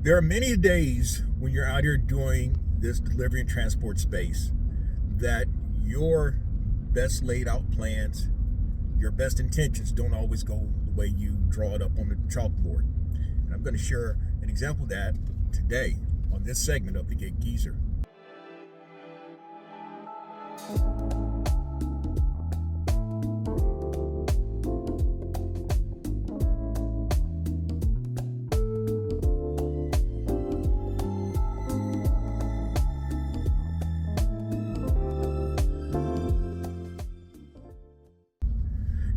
There are many days when you're out here doing this delivery and transport space that your best laid out plans, your best intentions don't always go the way you draw it up on the chalkboard. And I'm going to share an example of that today on this segment of the Gig Geezer.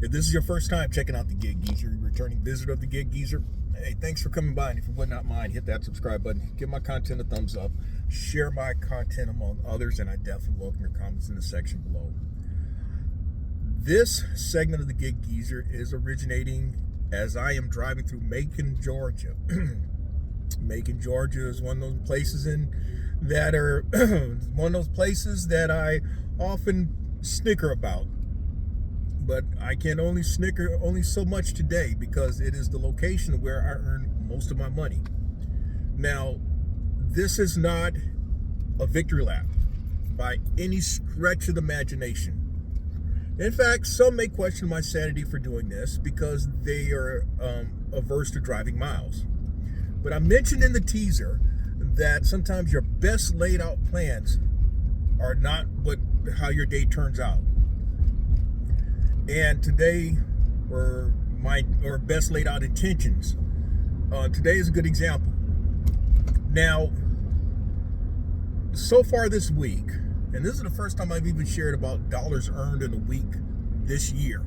If this is your first time checking out the Gig Geezer, returning visitor of the Gig Geezer, hey, thanks for coming by. And if you would not mind, hit that subscribe button, give my content a thumbs up, share my content among others, and I definitely welcome your comments in the section below. This segment of the Gig Geezer is originating as I am driving through Macon, Georgia. Macon, Georgia is one of those places that I often snicker about. But I can only snicker so much today because it is the location where I earn most of my money. Now, this is not a victory lap by any stretch of the imagination. In fact, some may question my sanity for doing this because they are averse to driving miles. But I mentioned in the teaser that sometimes your best laid out plans are not how your day turns out. And today, or best laid out intentions, today is a good example. Now, so far this week, and this is the first time I've even shared about dollars earned in a week this year,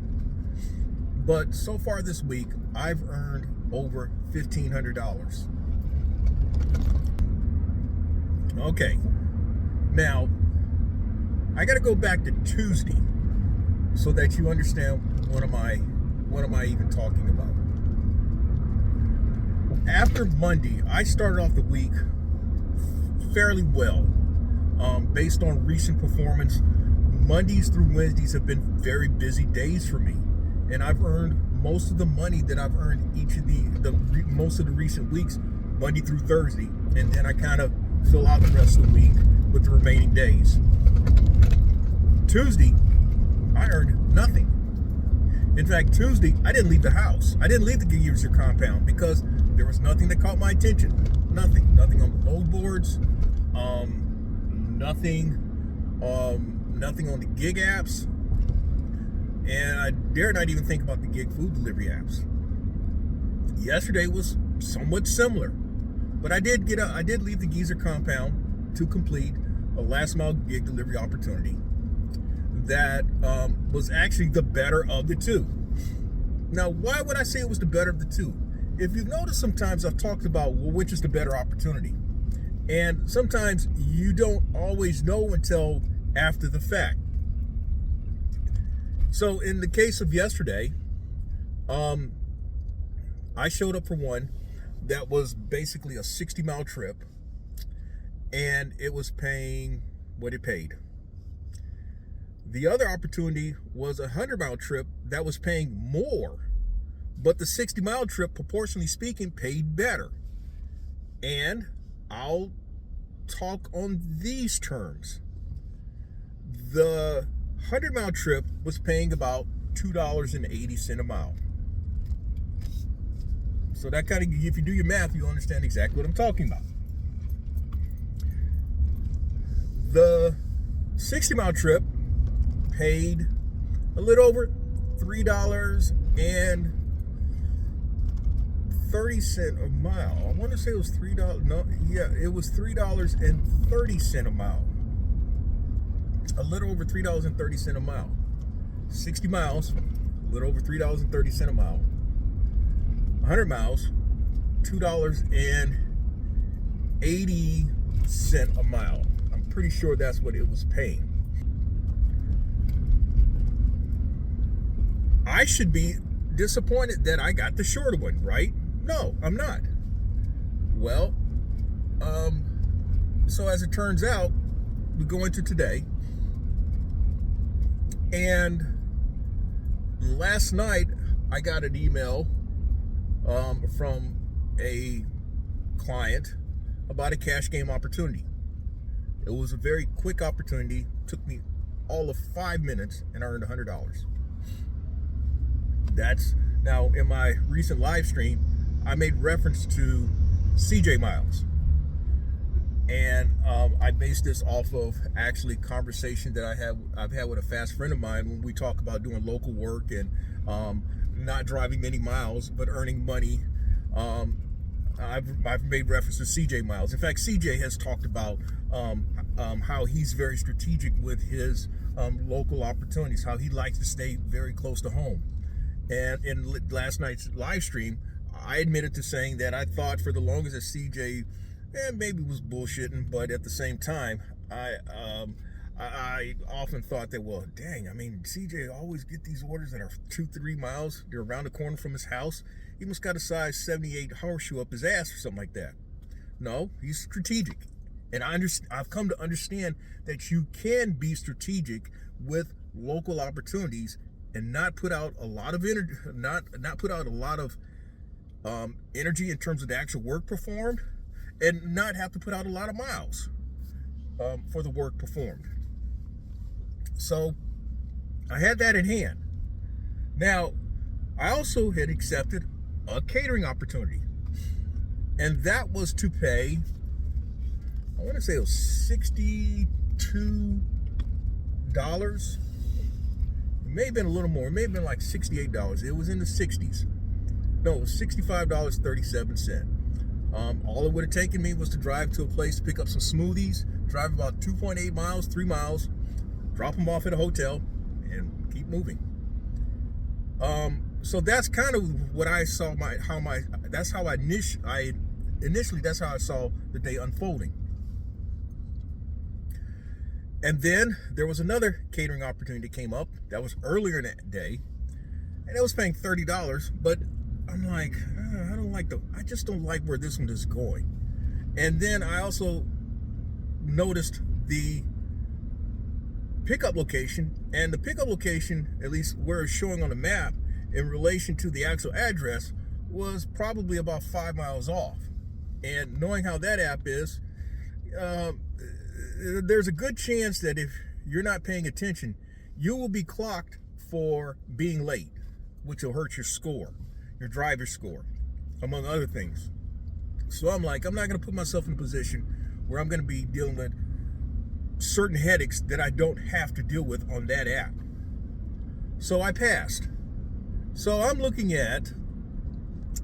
but so far this week, I've earned over $1,500. Okay, now, I gotta go back to Tuesday so that you understand what am I even talking about. After Monday, I started off the week fairly well. Based on recent performance, Mondays through Wednesdays have been very busy days for me, and I've earned most of the money that I've earned most of the recent weeks, Monday through Thursday, and then I kind of fill out the rest of the week with the remaining days. Tuesday, I earned nothing. In fact, Tuesday, I didn't leave the house. I didn't leave the Gig Geezer compound because there was nothing that caught my attention. Nothing on the load boards, nothing on the gig apps, and I dare not even think about the gig food delivery apps. Yesterday was somewhat similar, but I did leave the Geezer compound to complete a last mile gig delivery opportunity that was actually the better of the two. Now, why would I say it was the better of the two? If you've noticed, sometimes I've talked about, well, which is the better opportunity? And sometimes you don't always know until after the fact. So in the case of yesterday, I showed up for one that was basically a 60-mile trip, and it was paying what it paid. The other opportunity was a 100-mile trip that was paying more, but the 60-mile trip, proportionally speaking, paid better. And I'll talk on these terms. The 100-mile trip was paying about $2.80 a mile. So that kind of, if you do your math, you'll understand exactly what I'm talking about. The 60-mile trip paid a little over $3.30 a mile. I want to say it was $3. No, yeah, it was $3.30 a mile. A little over $3.30 a mile. 60 miles, a little over $3.30 a mile. 100 miles, $2.80 a mile. I'm pretty sure that's what it was paying. I should be disappointed that I got the shorter one, right? No, I'm not. Well, so as it turns out, we go into today, and last night I got an email from a client about a cash game opportunity. It was a very quick opportunity. Took me all of 5 minutes and I earned $100. That's now in my recent live stream, I made reference to CJ Miles. And I based this off of actually conversation that I've had with a fast friend of mine when we talk about doing local work and not driving many miles but earning money. I've made reference to CJ Miles. In fact, CJ has talked about how he's very strategic with his local opportunities, how he likes to stay very close to home. And in last night's live stream, I admitted to saying that I thought for the longest that CJ maybe was bullshitting, but at the same time, I often thought that, well, dang, I mean, CJ always get these orders that are 2-3 miles. They're around the corner from his house. He must got a size 78 horseshoe up his ass or something like that. No, he's strategic. And I've come to understand that you can be strategic with local opportunities and not put out a lot of energy, not put out a lot of energy in terms of the actual work performed, and not have to put out a lot of miles for the work performed. So I had that in hand. Now, I also had accepted a catering opportunity, and that was to pay, I want to say it was $62. It may have been a little more. It may have been like $68. It was in the 60s. No, it was $65.37. All it would have taken me was to drive to a place to pick up some smoothies, drive about 2.8 miles, 3 miles, drop them off at a hotel, and keep moving. So that's kind of what I saw that's how I saw the day unfolding. And then there was another catering opportunity that came up that was earlier in that day, and it was paying $30, but I'm like, I just don't like where this one is going. And then I also noticed the pickup location, and the pickup location, at least where it's showing on the map in relation to the actual address, was probably about 5 miles off. And knowing how that app is, there's a good chance that if you're not paying attention, you will be clocked for being late, which will hurt your score, your driver's score, among other things. So I'm like, I'm not going to put myself in a position where I'm going to be dealing with certain headaches that I don't have to deal with on that app. So I passed. So I'm looking at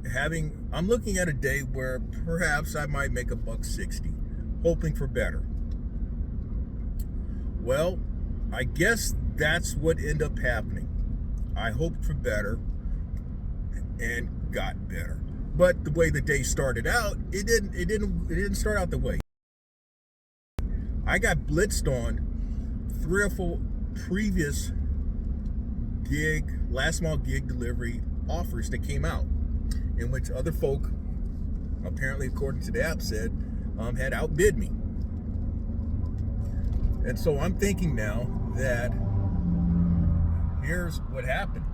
a day where perhaps I might make $1.60, hoping for better. Well, I guess that's what ended up happening. I hoped for better and got better. But the way the day started out, it didn't start out the way. I got blitzed on 3 or 4 previous last mile gig delivery offers that came out, in which other folk, apparently according to the app, said had outbid me. And so I'm thinking now that here's what happened.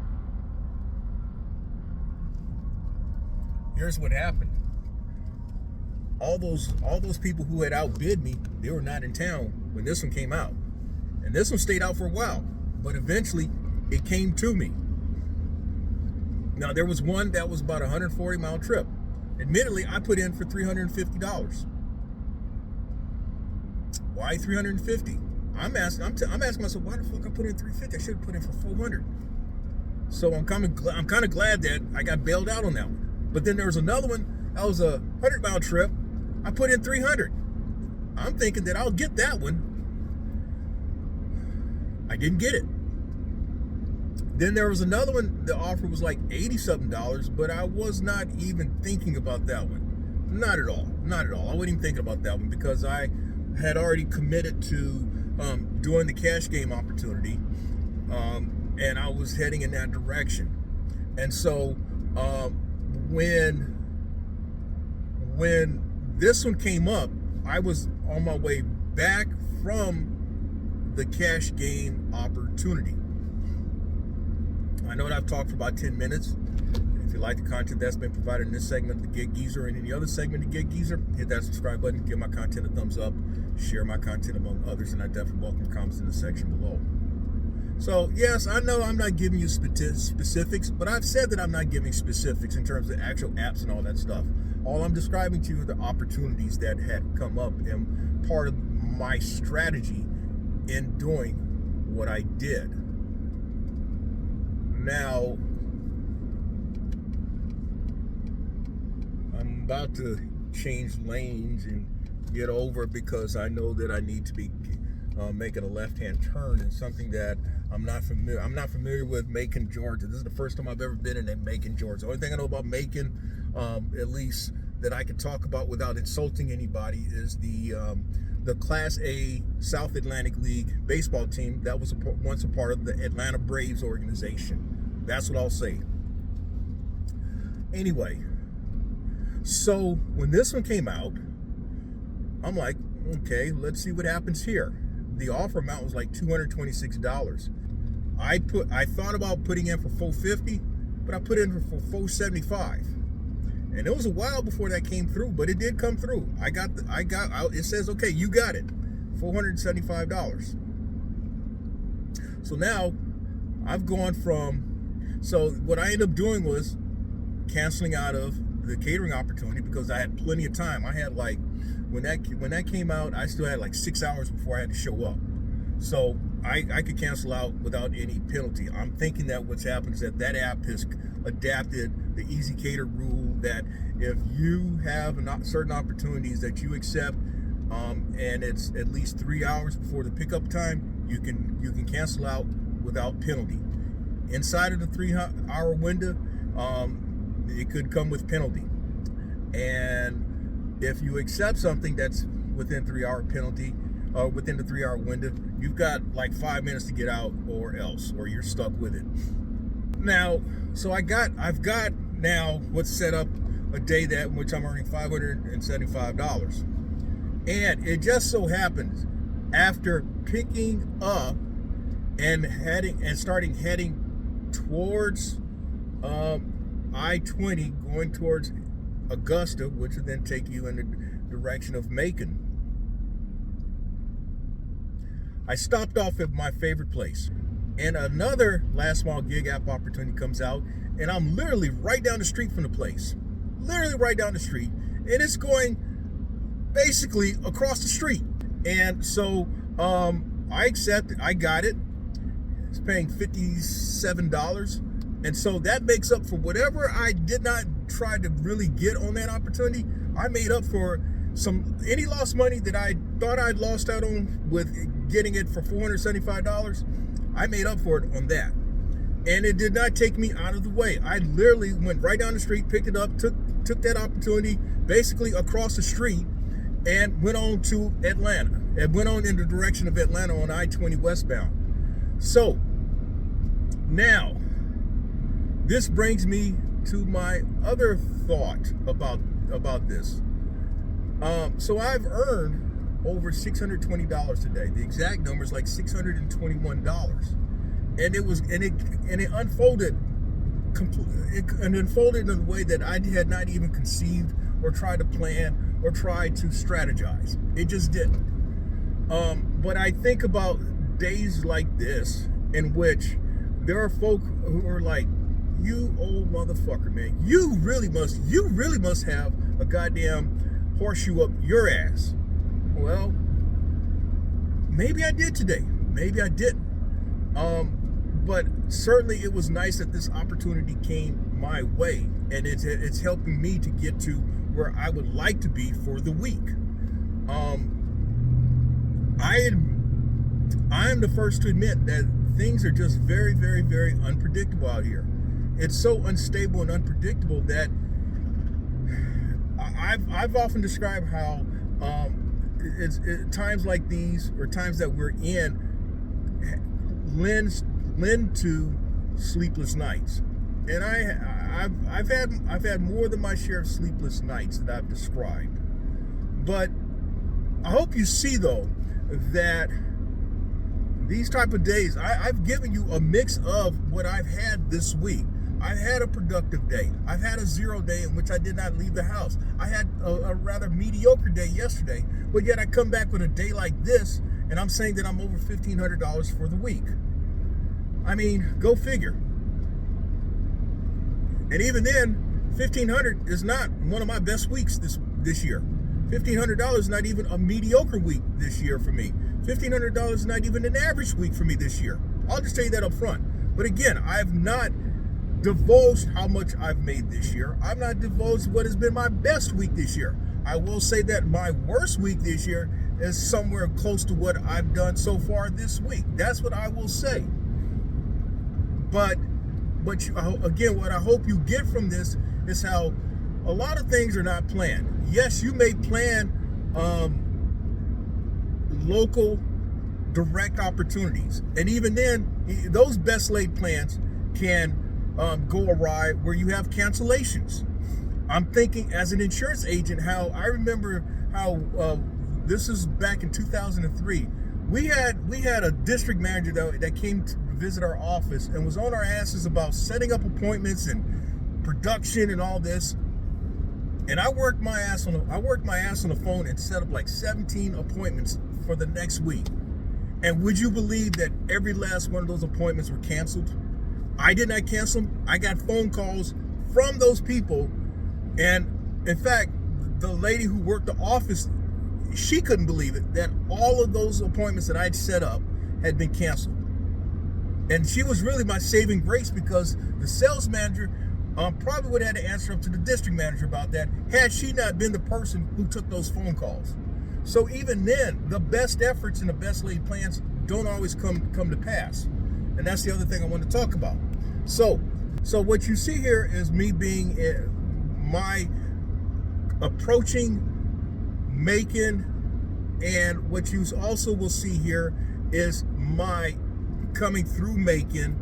All those people who had outbid me, they were not in town when this one came out. And this one stayed out for a while, but eventually it came to me. Now, there was one that was about a 140-mile trip. Admittedly, I put in for $350. Why $350? I'm asking myself, why the fuck I put in $350? I should have put in for $400. So I'm kind of glad that I got bailed out on that one. But then there was another one that was a 100-mile trip. I put in $300. I'm thinking that I'll get that one. I didn't get it. Then there was another one, the offer was like $80-something, but I was not even thinking about that one. Not at all. I wasn't even thinking about that one because I had already committed to doing the cash game opportunity, and I was heading in that direction. And so when this one came up, I was on my way back from the cash game opportunity. I know that I've talked for about 10 minutes. If you like the content that's been provided in this segment of the Gig Geezer and any other segment of Gig Geezer, hit that subscribe button, give my content a thumbs up, share my content among others, and I definitely welcome comments in the section below. So, yes, I know I'm not giving you specifics, but I've said that I'm not giving specifics in terms of actual apps and all that stuff. All I'm describing to you are the opportunities that had come up and part of my strategy in doing what I did. Now, I'm about to change lanes and get over because I know that I need to be making a left-hand turn in something that I'm not familiar with, Macon, Georgia. This is the first time I've ever been in Macon, Georgia. The only thing I know about Macon, at least that I can talk about without insulting anybody, is the Class A South Atlantic League baseball team that was once a part of the Atlanta Braves organization. That's what I'll say. Anyway, so when this one came out, I'm like, okay, let's see what happens here. The offer amount was like $226. I thought about putting in for $450, but I put in for $475. And it was a while before that came through, but it did come through. It says, okay, you got it, $475. So now I've gone so what I ended up doing was canceling out of the catering opportunity because I had plenty of time. I had when that came out, I still had like 6 hours before I had to show up. So I could cancel out without any penalty. I'm thinking that what's happened is that app has adapted the Easy Cater rule that if you have certain opportunities that you accept and it's at least 3 hours before the pickup time, you can cancel out without penalty. Inside of the 3-hour window, it could come with penalty. And if you accept something that's within 3-hour penalty, within the 3-hour window, you've got like 5 minutes to get out or you're stuck with it. Now, so I've got now what's set up a day that in which I'm earning $575. And it just so happens after picking up and starting heading towards I-20, going towards Augusta, which would then take you in the direction of Macon, I stopped off at my favorite place, and another last mile gig app opportunity comes out, and I'm literally right down the street from the place, literally right down the street, and it's going basically across the street. And so I accepted, I got it. It's paying $57, and so that makes up for whatever I did not try to really get on that opportunity. I made up for any lost money that I thought I'd lost out on with getting it for $475. I made up for it on that, and it did not take me out of the way. I literally went right down the street, picked it up, took that opportunity basically across the street, and went on to Atlanta. And went on in the direction of Atlanta on I-20 westbound. So now this brings me to my other thought about this. So I've earned over $620 today. The exact number is like $621, and it unfolded in a way that I had not even conceived or tried to plan or tried to strategize. It just didn't. But I think about days like this in which there are folk who are like, you old motherfucker, man, you really must have a goddamn horseshoe up your ass. Well, maybe I did today, maybe I didn't. But certainly it was nice that this opportunity came my way, and it's helping me to get to where I would like to be for the week. I am the first to admit that things are just very, very, very unpredictable out here. It's so unstable and unpredictable that I've often described how times like these, or times that we're in, lend to sleepless nights. And I've had more than my share of sleepless nights that I've described. But I hope you see, though, that these type of days, I've given you a mix of what I've had this week. I've had a productive day. I've had a 0 day in which I did not leave the house. I had a rather mediocre day yesterday, but yet I come back with a day like this, and I'm saying that I'm over $1,500 for the week. I mean, go figure. And even then, $1,500 is not one of my best weeks this year. $1,500 is not even a mediocre week this year for me. $1,500 is not even an average week for me this year. I'll just tell you that up front. But again, I've not divulged how much I've made this year. I've not divulged what has been my best week this year. I will say that my worst week this year is somewhere close to what I've done so far this week. That's what I will say. But again, what I hope you get from this is how a lot of things are not planned. Yes, you may plan local direct opportunities, and even then, those best laid plans can go awry where you have cancellations. I'm thinking as an insurance agent, how I remember how this is back in 2003. We had a district manager that came to visit our office and was on our asses about setting up appointments and production and all this. And I worked my ass on the phone and set up like 17 appointments for the next week. And would you believe that every last one of those appointments were canceled? I did not cancel them. I got phone calls from those people. And in fact, the lady who worked the office, she couldn't believe it, that all of those appointments that I'd set up had been canceled. And she was really my saving grace, because the sales manager probably would have had to answer up to the district manager about that had she not been the person who took those phone calls. So even then, the best efforts and the best laid plans don't always come to pass. And that's the other thing I want to talk about. So what you see here is me being my approaching Macon, and what you also will see here is my coming through Macon.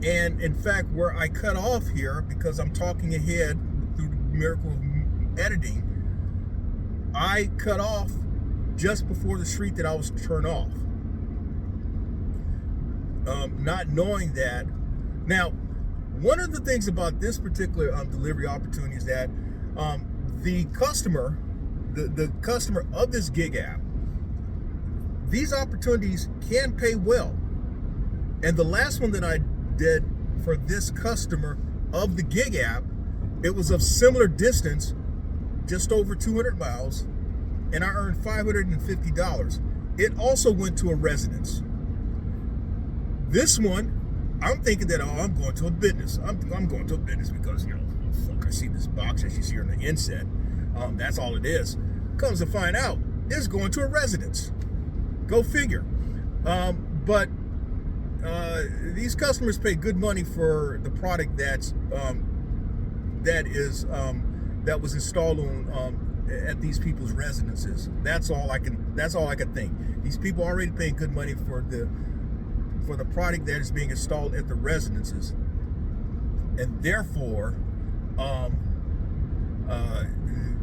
And in fact, where I cut off here, because I'm talking ahead through the miracle of editing, I cut off just before the street that I was to turn off. Not knowing that. Now, one of the things about this particular delivery opportunity is that the customer of this gig app, these opportunities can pay well. And the last one that I did for this customer of the gig app, it was of similar distance, just over 200 miles, and I earned $550. It also went to a residence. This one, I'm thinking that, I'm going to a business. I'm going to a business because, I see this box that you see on the inset. That's all it is. Comes to find out, it's going to a residence. Go figure. But these customers pay good money for the product that was installed on at these people's residences. That's all I can think. These people are already paying good money for the product that is being installed at the residences, and therefore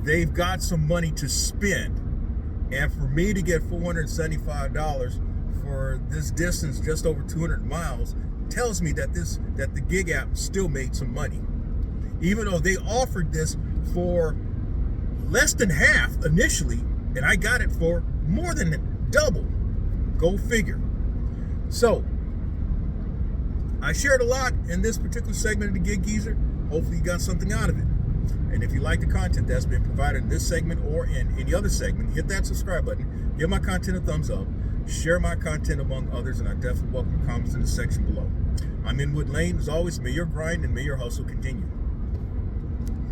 they've got some money to spend. And for me to get $475 for this distance, just over 200 miles, tells me that the gig app still made some money, even though they offered this for less than half initially, and I got it for more than double. Go figure. So I shared a lot in this particular segment of the Gig Geezer. Hopefully you got something out of it. And if you like the content that's been provided in this segment or in any other segment, hit that subscribe button, give my content a thumbs up, share my content among others, and I definitely welcome comments in the section below. I'm Inwood Lane. As always, may your grind and may your hustle continue.